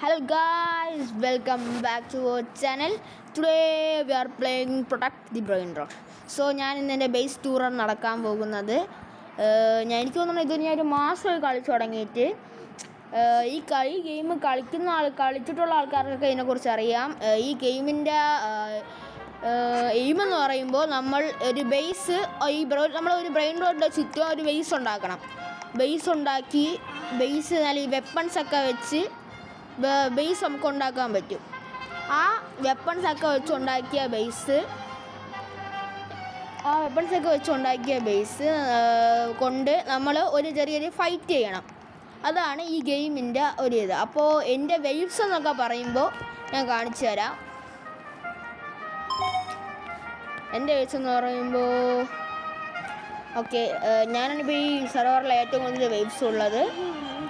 Hello guys, welcome back to our channel. Today we are playing Protect the Brain Rot. So ഞാൻ ഇന്ന് എൻ്റെ base ടൂറാണ് നടക്കാൻ പോകുന്നത്. എനിക്ക് തോന്നുന്നു ഇത് ഞാൻ ഒരു മാസമായി കളിച്ചു തുടങ്ങിയിട്ട്. ഈ ഗെയിം കളിച്ചിട്ടുള്ള ആൾക്കാർക്കൊക്കെ ഇതിനെക്കുറിച്ച് അറിയാം. ഈ ഗെയിമിൻ്റെ എയിമെന്ന് പറയുമ്പോൾ നമ്മൾ ഒരു ബേസ് നമ്മളൊരു ബ്രെയിൻ റോഡിൻ്റെ ചുറ്റും ഒരു ബേസ് ഉണ്ടാക്കണം. ബേസ് ഉണ്ടാക്കി നല്ല ഈ വെപ്പൺസൊക്കെ വെച്ച് ബേസ് നമുക്ക് ഉണ്ടാക്കാൻ പറ്റും. ആ വെപ്പൺസൊക്കെ വെച്ചുണ്ടാക്കിയ ബേസ് കൊണ്ട് നമ്മൾ ഒരു ചെറിയൊരു ഫൈറ്റ് ചെയ്യണം. അതാണ് ഈ ഗെയിമിൻ്റെ ഒരു ഇത്. അപ്പോൾ എൻ്റെ വേവ്സ് എന്നൊക്കെ പറയുമ്പോൾ ഞാൻ കാണിച്ചു തരാം. എൻ്റെ വേവ്സ് എന്ന് പറയുമ്പോൾ ഓക്കെ, ഞാനാണിപ്പോൾ ഈ സെർവറിൽ ഏറ്റവും കൂടുതൽ വേവ്സ് ഉള്ളത്.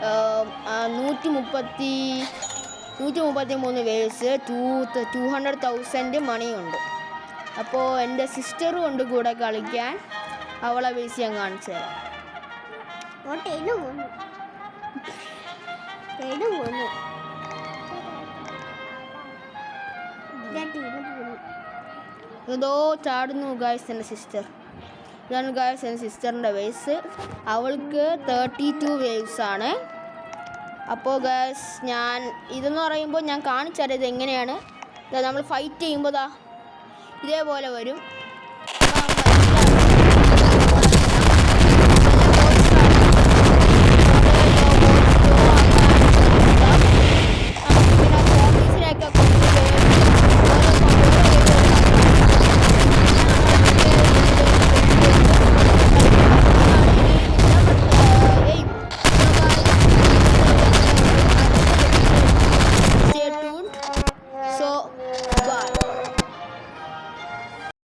133 വേവ്സ്, 200,000 മണിയുണ്ട്. അപ്പോൾ എൻ്റെ സിസ്റ്ററും ഉണ്ട് കൂടെ കളിക്കാൻ. അവളെ വേവ്സ് ഞാൻ കാണിച്ചു തരാം. ഇതോ ചാടുന്നു ഗായ്സ് എൻ്റെ സിസ്റ്റർ. ഇതാണ് ഗായ്സ് എൻ്റെ സിസ്റ്ററിൻ്റെ വേവ്സ്. അവൾക്ക് 32 വേവ്സ് ആണ്. അപ്പോൾ ഗായ്സ് ഞാൻ ഇതെന്ന് പറയുമ്പോൾ ഞാൻ കാണിച്ചത് ഇതെങ്ങനെയാണ്. നമ്മൾ ഫൈറ്റ് ചെയ്യുമ്പോൾ ഇതേപോലെ വരും.